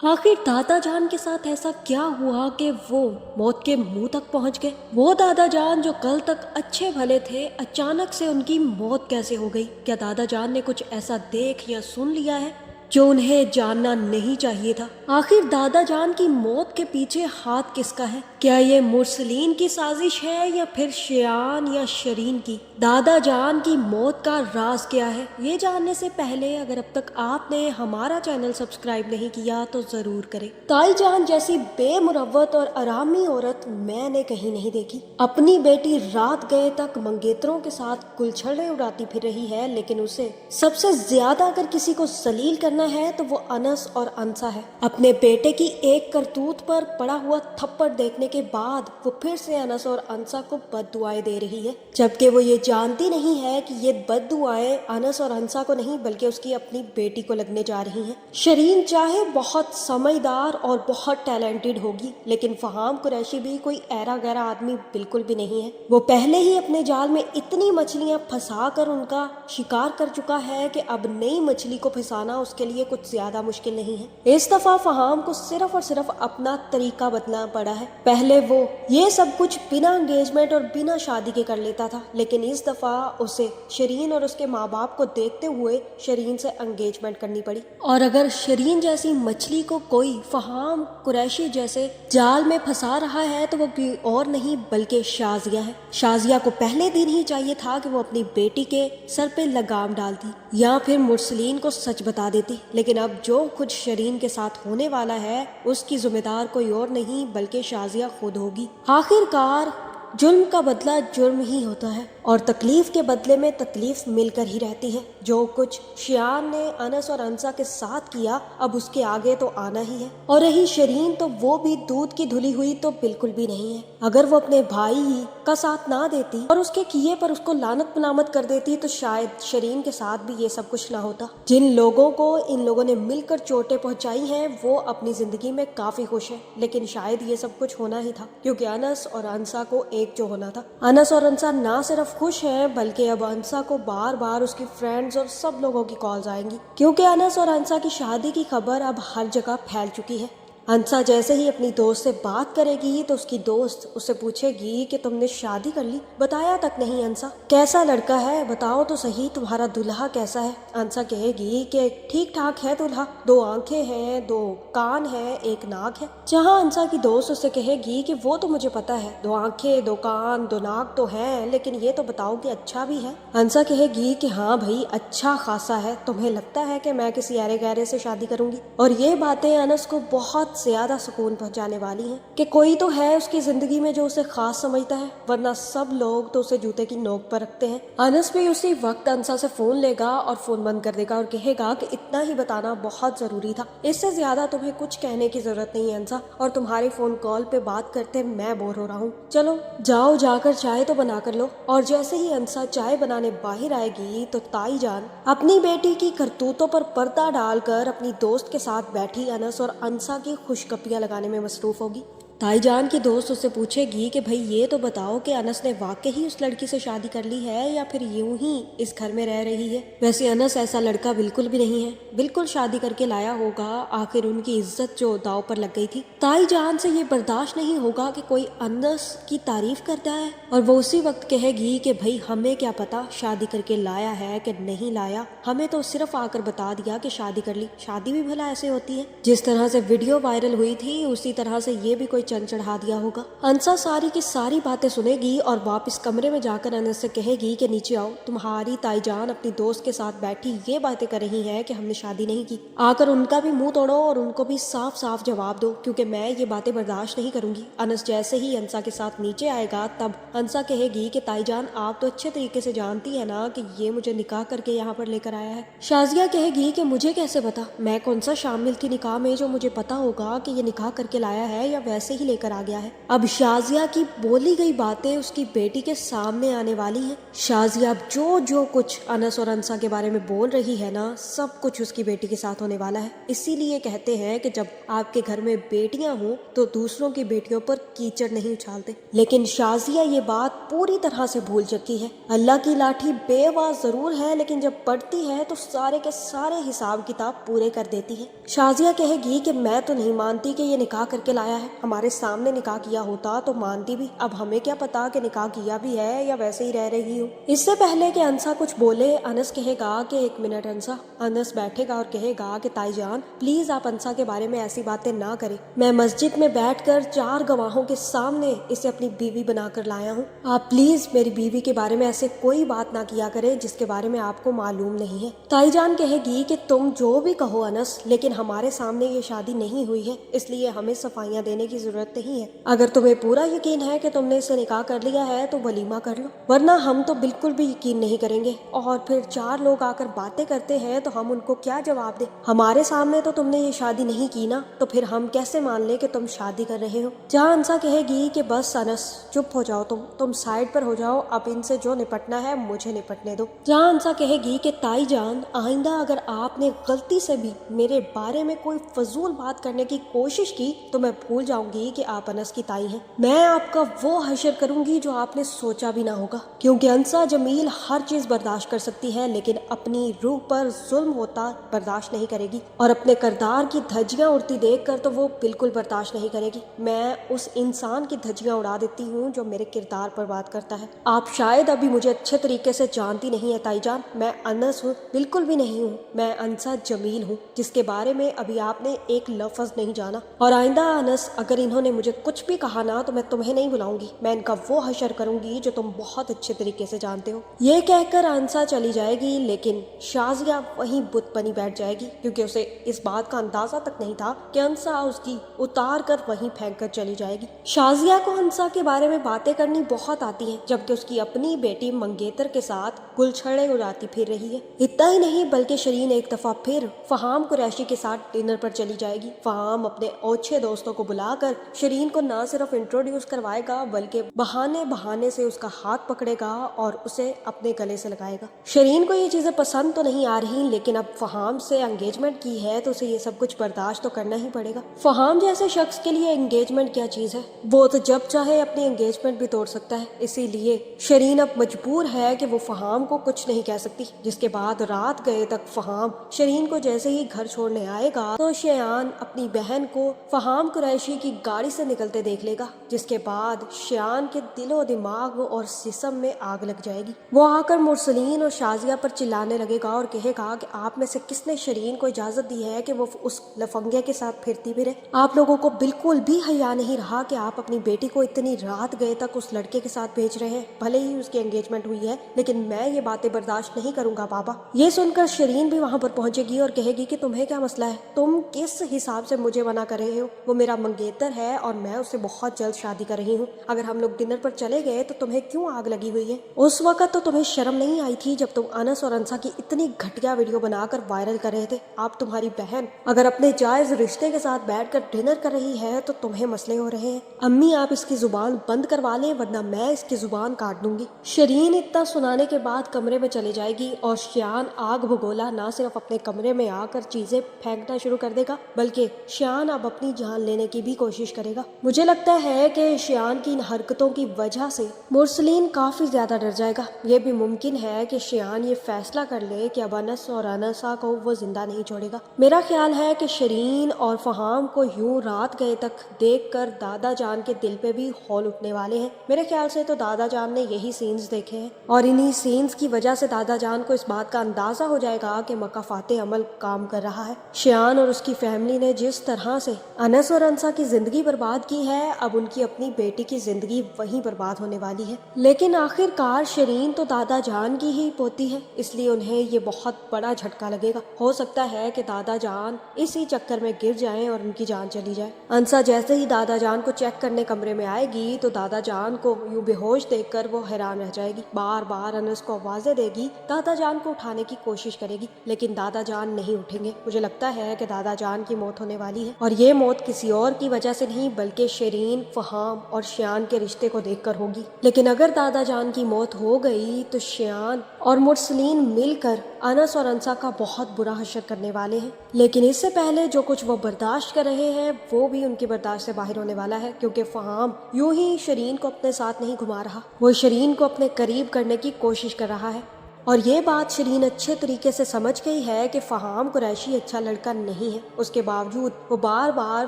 आखिर दादा जान के साथ ऐसा क्या हुआ कि वो मौत के मुंह तक पहुंच गए। वो दादा जान जो कल तक अच्छे भले थे, अचानक से उनकी मौत कैसे हो गई। क्या दादा जान ने कुछ ऐसा देख या सुन लिया है जो उन्हें जानना नहीं चाहिए था। आखिर दादा जान की मौत के पीछे हाथ किसका है। क्या ये मुरसलीन की साजिश है या फिर शियान या शरीन की। दादा जान की मौत का राज क्या है, ये जानने से पहले अगर अब तक आपने हमारा चैनल सब्सक्राइब नहीं किया तो जरूर करें। ताई जान जैसी बेमुरव्वत और आरामी औरत मैंने कहीं नहीं देखी। अपनी बेटी रात गए तक मंगेतरों के साथ गुलछड़े उड़ाती फिर रही है, लेकिन उसे सबसे ज्यादा अगर किसी को जलील करना है तो वो अनस और अंसा है। अपने बेटे की एक करतूत पर पड़ा हुआ थप्पड़ देखने के बाद वो फिर से अनस और अंसा को बद्दुआएं दे रही है, जबकि वो ये जानती नहीं है कि ये बद्दुआएं अनस और अंसा को नहीं बल्कि उसकी अपनी बेटी को लगने जा रही हैं। शरीन चाहे बहुत समझदार और बहुत टैलेंटेड होगी, लेकिन फहाम कुरैशी भी कोई ऐरा गैरा आदमी बिल्कुल भी नहीं है। वो पहले ही अपने जाल में इतनी मछलियां फंसा कर उनका शिकार कर चुका है कि अब नई मछली को फंसाना उसके लिए कुछ ज्यादा मुश्किल नहीं है। इस दफा फहाम को सिर्फ और सिर्फ अपना तरीका बदलना पड़ा है। पहले वो ये सब कुछ बिना एंगेजमेंट और बिना शादी के कर लेता था, लेकिन इस दफा उसे शरीन और उसके माँ बाप को देखते हुए शरीन से एंगेजमेंट करनी पड़ी। और अगर शरीन जैसी मछली को कोई फहाम कुरैशी जैसे जाल में फंसा रहा है तो वो कोई और नहीं बल्कि शाजिया है। शाजिया को पहले दिन ही चाहिए था कि वो अपनी बेटी के सर पे लगाम डालती या फिर मुरसलीन को सच बता देती, लेकिन अब जो कुछ शरीन के साथ होने वाला है उसकी जिम्मेदार कोई और नहीं बल्कि शाजिया खुद होगी। आखिरकार जुल्म का बदला जुर्म ही होता है और तकलीफ के बदले में तकलीफ मिलकर ही रहती है। जो कुछ शियान ने अनस और अंसा के साथ किया अब उसके आगे तो आना ही है। और रही शरीन तो वो भी दूध की धुली हुई तो बिल्कुल भी नहीं है। अगर वो अपने भाई ही का साथ ना देती और उसके किए पर उसको लानत मलामत कर देती तो शायद शरीन के साथ भी ये सब कुछ ना होता। जिन लोगों को इन लोगों ने मिलकर चोटें पहुंचाई हैं वो अपनी जिंदगी में काफी खुश है, लेकिन शायद ये सब कुछ होना ही था क्योंकि अनस और अंसा को एक जो होना था। अनस और अंसा ना सिर्फ खुश हैं बल्कि अब अंसा को बार बार उसकी फ्रेंड्स और सब लोगों की कॉल्स आएंगी क्योंकि अनस और अंसा की शादी की खबर अब हर जगह फैल चुकी है। अंसा जैसे ही अपनी दोस्त से बात करेगी तो उसकी दोस्त उससे पूछेगी कि तुमने शादी कर ली, बताया तक नहीं। अंसा कैसा लड़का है बताओ तो सही, तुम्हारा दुल्हा कैसा है। अंसा कहेगी कि ठीक ठाक है दुल्हा, 2 आंखें हैं, 2 कान है, 1 नाक है। जहाँ अंसा की दोस्त उससे कहेगी कि वो तो मुझे पता है, 2 आंखें 2 कान 2 नाक तो है, लेकिन ये तो बताओ कि अच्छा भी है। अंसा कहेगी कि हाँ भाई अच्छा खासा है, तुम्हें लगता है कि मैं किसी ऐरे गैरे से शादी करूंगी। और ये बातें अनस को बहुत ज्यादा सुकून पहुंचाने वाली हैं कि कोई तो है उसकी जिंदगी में जो उसे खास समझता है, वरना सब लोग तो उसे जूते की नोक पर रखते हैं। अनस भी उसी वक्त अंसा से फोन लेगा और फोन बंद कर देगा और कहेगा कि इतना ही बताना बहुत जरूरी था, इससे ज्यादा तुम्हें कुछ कहने की जरूरत नहीं है अंसा, और तुम्हारे फोन कॉल पे बात करते मैं बोर हो रहा हूँ, चलो जाओ जाकर चाय तो बना कर लो। और जैसे ही अंसा चाय बनाने बाहर आएगी तो ताई जान अपनी बेटी की करतूतों पर पर्दा डालकर अपनी दोस्त के साथ बैठी अनस और अंसा की खुशकपियां लगाने में मसरूफ होगी। ताई जान की दोस्त उससे पूछेगी कि भाई ये तो बताओ कि अनस ने वाकई ही उस लड़की से शादी कर ली है या फिर यूं ही इस घर में रह रही है। वैसे अनस ऐसा लड़का बिल्कुल भी नहीं है, बिल्कुल शादी करके लाया होगा, आखिर उनकी इज्जत जो दाव पर लग गई थी। ताई जान से ये बर्दाश्त नहीं होगा कि कोई अनस की तारीफ करता है और वो उसी वक्त कहेगी कि भाई हमें क्या पता शादी करके लाया है कि नहीं लाया, हमें तो सिर्फ आकर बता दिया कि शादी कर ली। शादी भी भला ऐसे होती है? जिस तरह से वीडियो वायरल हुई थी उसी तरह से ये भी कोई चंद चढ़ा दिया होगा। अंसा सारी की सारी बातें सुनेगी और वापस कमरे में जाकर अनस से कहेगी कि नीचे आओ, तुम्हारी ताई जान अपनी दोस्त के साथ बैठी ये बातें कर रही है कि हमने शादी नहीं की, आकर उनका भी मुंह तोड़ो और उनको भी साफ साफ जवाब दो क्योंकि मैं ये बातें बर्दाश्त नहीं करूंगी। अनस जैसे ही अंसा के साथ नीचे आएगा तब अंसा कहेगी कि ताई जान आप तो अच्छे तरीके से जानती है ना कि ये मुझे निकाह करके यहाँ पर लेकर आया है। शाजिया कहेगी कि मुझे कैसे पता, मैं कौन सा शामिल थी निकाह में जो मुझे पता होगा कि ये निकाह करके लाया है, या वैसे ही लेकर आ गया है। अब शाजिया की बोली गई बातें उसकी बेटी के सामने आने वाली हैं। शाजिया अब जो कुछ अनस और अंसा के बारे में बोल रही है ना, सब कुछ उसकी बेटी के साथ होने वाला है। इसीलिए कहते हैं कि जब आपके घर में बेटियां हों तो दूसरों की बेटियों पर कीचड़ नहीं उछालते। लेकिन शाजिया ये बात पूरी तरह से भूल चुकी है। अल्लाह की लाठी बेवास जरूर है, लेकिन जब पड़ती है तो सारे के सारे हिसाब किताब पूरे कर देती है। शाजिया कहेगी कि मैं तो नहीं मानती कि ये निकाह करके लाया है, हमारे सामने निकाह किया होता तो मानती भी। अब हमें क्या पता कि निकाह किया भी है या वैसे ही रह रही हो। इससे पहले कि अंसा कुछ बोले, अनस कहेगा कि एक मिनट अंसा। अनस बैठेगा और कहेगा कि ताई जान प्लीज आप अंसा के बारे में ऐसी बातें ना करें। मैं मस्जिद में बैठकर 4 गवाहों के सामने इसे अपनी बीवी बनाकर लाया हूँ। आप प्लीज मेरी बीवी के बारे में ऐसे कोई बात ना किया करें जिसके बारे में आपको मालूम नहीं है। ताई जान कहेगी कि तुम जो भी कहो अनस, लेकिन हमारे सामने ये शादी नहीं हुई है, इसलिए हमें सफाइयाँ देने की जरूरत नहीं है। अगर तुम्हें पूरा यकीन है कि तुमने इससे निकाह कर लिया है तो वलीमा कर लो, वरना हम तो बिल्कुल भी यकीन नहीं करेंगे। और फिर 4 लोग आकर बातें करते हैं तो हम उनको क्या जवाब दें? हमारे सामने तो तुमने ये शादी नहीं की ना, तो फिर हम कैसे मान ले कि तुम शादी कर रहे हो? जहाँ अंसा कहेगी कि बस अनस चुप हो जाओ, तुम साइड पर हो जाओ, अब इनसे जो निपटना है मुझे निपटने दो। जहाँ अंसा कहेगी कि ताई जान आइंदा अगर आपने गलती से भी मेरे बारे में कोई फजूल बात करने की कोशिश की तो मैं भूल जाऊंगी कि आप अनस की ताई हैं। मैं आपका वो हशर करूंगी जो आपने सोचा भी ना होगा। क्योंकि अंसा जमील हर चीज बर्दाश्त कर सकती है, लेकिन अपनी रूह पर जुल्म होता बर्दाश्त नहीं करेगी, और अपने किरदार की धज्जियां उड़ती देखकर तो वो बिल्कुल बर्दाश्त नहीं करेगी। मैं उस इंसान की धज्जियां उड़ा देती हूँ जो मेरे किरदार पर बात करता है। आप शायद अभी मुझे अच्छे तरीके से जानती नहीं है ताई जान, मैं अनस हूँ, बिल्कुल भी नहीं हूँ। मैं अंसा जमील हूँ जिसके बारे में अभी आपने एक लफ्ज नहीं जाना। और आइंदा अनस अगर इन्होंने मुझे कुछ भी कहा ना तो मैं तुम्हें नहीं बुलाऊंगी, मैं इनका वो हशर करूंगी जो तुम बहुत अच्छे तरीके से जानते हो। ये कहकर अंसा चली जाएगी, लेकिन शाजिया वहीं बुत बनी बैठ जाएगी, क्योंकि उसे इस बात का अंदाजा तक नहीं था कि अंसा उसकी उतार कर वहीं फेंक कर चली जाएगी। शाजिया को अंसा के बारे में बातें करनी बहुत आती हैं, जबकि उसकी अपनी बेटी मंगेतर के साथ गुलछड़े उड़ाती फिर रही है। इतना ही नहीं बल्कि शरीन एक दफा फिर फहाम कुरैशी के साथ डिनर पर चली जाएगी। फहाम अपने ओछे दोस्तों को बुलाकर शरीन को न सिर्फ इंट्रोड्यूस करवाएगा बल्कि बहाने बहाने से उसका हाथ पकड़ेगा और उसे अपने गले से लगाएगा। शरीन को ये चीजें पसंद तो नहीं आ रही, लेकिन अब फहाम से एंगेजमेंट की है तो उसे ये सब कुछ बर्दाश्त तो करना ही पड़ेगा। फहाम जैसे शख्स के लिए एंगेजमेंट क्या चीज है, वो तो जब चाहे अपनी एंगेजमेंट भी तोड़ सकता है। इसीलिए शरीन अब मजबूर है कि वो फहाम को कुछ नहीं कह सकती। जिसके बाद रात गए तक फहाम शरीन को जैसे ही घर छोड़ने आएगा तो शयान अपनी बहन को फहाम कुरैशी की गाड़ी से निकलते देख लेगा, जिसके बाद शयान के दिलो दिमाग और जिस्म में आग लग जाएगी। वो आकर मुरसलीन और शाजिया पर चिल्लाने लगेगा और कहेगा कि आप में से किसने शरीन को इजाजत दी है कि वो उस लफंगे के साथ फिरती फिरे? आप लोगों को बिल्कुल भी हया नहीं रहा कि आप अपनी बेटी को इतनी रात गए तक उस लड़के के साथ भेज रहे हैं। भले ही उसकी एंगेजमेंट हुई है, लेकिन मैं ये बातें बर्दाश्त नहीं करूंगा बाबा। ये सुनकर शरीन भी वहां पर पहुंचेगी और कहेगी कि तुम्हें क्या मसला है, तुम किस हिसाब से मुझे मना कर रहे हो? वो मेरा मंगेतर है और मैं उससे बहुत जल्द शादी कर रही हूँ। अगर हम लोग डिनर पर चले गए तो तुम्हें क्यों आग लगी हुई है? उस वक्त तो तुम्हें शर्म नहीं आई थी जब तुम अनस और अंसा की इतनी घटिया वीडियो बनाकर वायरल कर रहे थे। आप तुम्हारी बहन अगर अपने जायज रिश्ते के साथ बैठकर डिनर कर रही है तो तुम्हें मसले हो रहे हैं। अम्मी आप इसकी जुबान बंद करवा लें वरना मैं इसकी जुबान काट दूंगी। शरीन इतना सुनाने के बाद कमरे में चले जाएगी और श्यान आग भगोला ना सिर्फ अपने कमरे में आकर चीजें फेंकना शुरू कर देगा बल्कि श्यान अब अपनी जान लेने की भी कोशिश करेगा। मुझे लगता है कि श्यान की इन हरकतों की वजह से मुरसलीन काफी ज्यादा डर जाएगा। ये भी मुमकिन है कि श्यान ये फैसला कर ले कि अब अनस और अनसा को वो जिंदा नहीं छोड़ेगा। मेरा ख्याल है कि शरीन और फहाम को यूं रात गए तक देखकर दादा जान के दिल पे भी हौल उठने वाले हैं। मेरे ख्याल से तो दादा जान ने यही सीन्स देखे हैं और इन्हीं सीन्स की वजह से दादा जान को इस बात का अंदाजा हो जाएगा कि मक्का फाते अमल काम कर रहा है। श्यान और उसकी फैमिली ने जिस तरह से अनस और अंसा की जिंदगी बर्बाद की है, अब उनकी अपनी बेटी की जिंदगी वहीं बर्बाद होने वाली है। लेकिन आखिरकार शरीन तो दादा जान की ही पोती है, इसलिए उन्हें ये बहुत बड़ा झटका लगेगा। हो सकता है कि दादा जान इसी चक्कर में गिर जाएं और उनकी जान चली जाए। अंसा जैसे ही दादा जान को चेक करने कमरे में आएगी तो दादा जान को यूं बेहोश देखकर वो हैरान रह जाएगी। बार बार अनस को आवाजें देगी, दादा जान को उठाने की कोशिश करेगी, लेकिन दादा जान नहीं उठेंगे। मुझे लगता है कि दादा जान की मौत होने वाली है और ये मौत किसी और की वजह से نہیں بلکہ شیرین، فہام اور شیان کے رشتے کو دیکھ کر ہوگی۔ لیکن اگر دادا جان کی موت ہو گئی تو شیان اور مرسلین مل کر انس اور انسا کا بہت برا حشر کرنے والے ہیں۔ لیکن اس سے پہلے جو کچھ وہ برداشت کر رہے ہیں وہ بھی ان کی برداشت سے باہر ہونے والا ہے، کیونکہ فہام یوں ہی شیرین کو اپنے ساتھ نہیں گھما رہا، وہ شیرین کو اپنے قریب کرنے کی کوشش کر رہا ہے۔ اور یہ بات شیرین اچھے طریقے سے سمجھ گئی ہے کہ فہام قریشی اچھا لڑکا نہیں ہے، اس کے باوجود وہ بار بار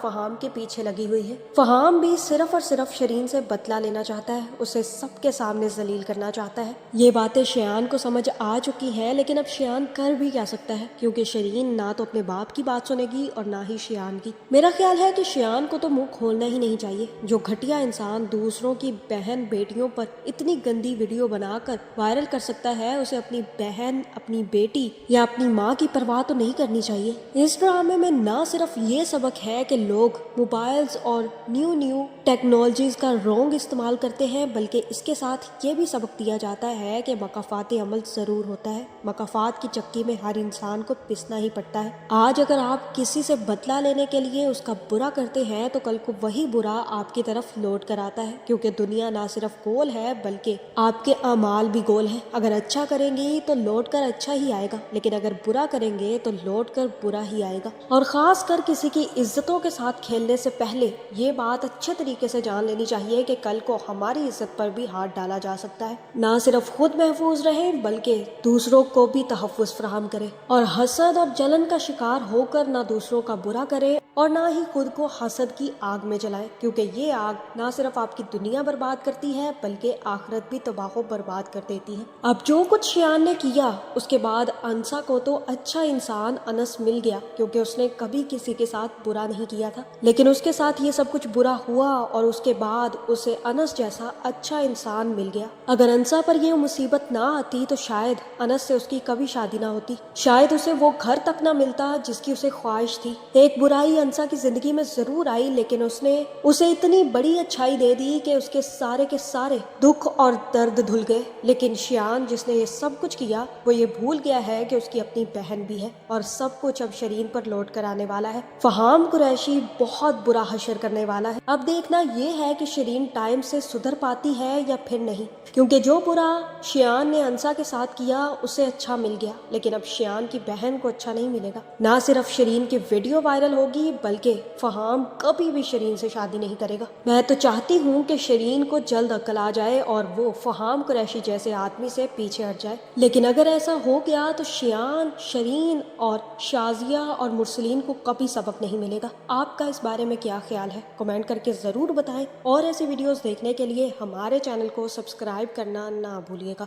فہام کے پیچھے لگی ہوئی ہے۔ فہام بھی صرف اور صرف شیرین سے بدلہ لینا چاہتا ہے، اسے سب کے سامنے ذلیل کرنا چاہتا ہے۔ یہ باتیں شیان کو سمجھ آ چکی ہے، لیکن اب شیان کر بھی کیا سکتا ہے، کیونکہ شیرین نہ تو اپنے باپ کی بات سنے گی اور نہ ہی شیان کی۔ میرا خیال ہے کہ شیان کو تو منہ کھولنا ہی نہیں چاہیے۔ جو گھٹیا انسان دوسروں کی بہن بیٹیوں پر اتنی گندی ویڈیو بنا کر وائرل کر سکتا ہے، اسے اپنی بہن، اپنی بیٹی یا اپنی ماں کی پرواہ تو نہیں کرنی چاہیے۔ اس ڈرامے میں نہ صرف یہ سبق ہے کہ لوگ موبائلز اور نیو ٹیکنالوجیز کا رونگ استعمال کرتے ہیں، بلکہ اس کے ساتھ یہ بھی سبق دیا جاتا ہے کہ مکافاتی عمل ضرور ہوتا ہے۔ مکافات کی چکی میں ہر انسان کو پسنا ہی پڑتا ہے۔ آج اگر آپ کسی سے بدلہ لینے کے لیے اس کا برا کرتے ہیں تو کل کو وہی برا آپ کی طرف لوٹ کر آتا ہے، کیونکہ دنیا نہ صرف گول ہے بلکہ آپ کے اعمال بھی گول ہیں۔ اگر اچھا کریں گے تو لوٹ کر اچھا ہی آئے گا، لیکن اگر برا کریں گے تو لوٹ کر برا ہی آئے گا۔ اور خاص کر کسی کی عزتوں کے ساتھ کھیلنے سے پہلے یہ بات اچھے طریقے سے جان لینی چاہیے کہ کل کو ہماری عزت پر بھی ہاتھ ڈالا جا سکتا ہے۔ نہ صرف خود محفوظ رہیں بلکہ دوسروں کو بھی تحفظ فراہم کرے، اور حسد اور جلن کا شکار ہو کر نہ دوسروں کا برا کرے اور نہ ہی خود کو حسد کی آگ میں جلائے، کیونکہ یہ آگ نہ صرف آپ کی دنیا برباد کرتی ہے بلکہ آخرت بھی تباہ و برباد کر دیتی ہے۔ اب جو کچھ شیان نے کیا اس کے بعد انسا کو تو اچھا انسان انس مل گیا، کیونکہ اس نے کبھی کسی کے ساتھ برا نہیں کیا تھا، لیکن اس کے ساتھ یہ سب کچھ برا ہوا اور اس کے بعد اسے انس جیسا اچھا انسان مل گیا۔ اگر انسا پر یہ مصیبت نہ آتی تو شاید انس سے اس کی کبھی شادی نہ ہوتی، شاید اسے وہ گھر تک نہ ملتا جس کی اسے خواہش تھی۔ ایک برائی انسا کی زندگی میں ضرور آئی، لیکن اس نے اسے اتنی بڑی اچھائی دے دی کہ اس کے سارے دکھ اور درد دھل گئے۔ لیکن شیان جس نے یہ سب کچھ کیا وہ یہ بھول گیا ہے کہ اس کی اپنی بہن بھی ہے، اور سب کچھ اب شیرین پر لوٹ کر آنے والا ہے۔ فہام قریشی بہت برا حشر کرنے والا ہے۔ اب دیکھنا یہ ہے کہ شیرین ٹائم سے سدھر پاتی ہے یا پھر نہیں، کیونکہ جو برا شیان نے انسا کے ساتھ کیا اسے اچھا مل گیا، لیکن اب شیان کی بہن کو اچھا نہیں ملے گا۔ نہ صرف شیرین کی ویڈیو وائرل ہوگی بلکہ فہام کبھی بھی شیرین سے شادی نہیں کرے گا۔ میں تو چاہتی ہوں کہ شیرین کو جلد عقل آ جائے اور وہ فہام قریشی جیسے آدمی سے پیچھے ہٹ جائے، لیکن اگر ایسا ہو گیا تو شیان، شیرین اور شازیہ اور مرسلین کو کبھی سبق نہیں ملے گا۔ آپ کا اس بارے میں کیا خیال ہے؟ کمنٹ کر کے ضرور بتائیں، اور ایسی ویڈیوز دیکھنے کے لیے ہمارے چینل کو سبسکرائب کرنا نہ بھولیے گا۔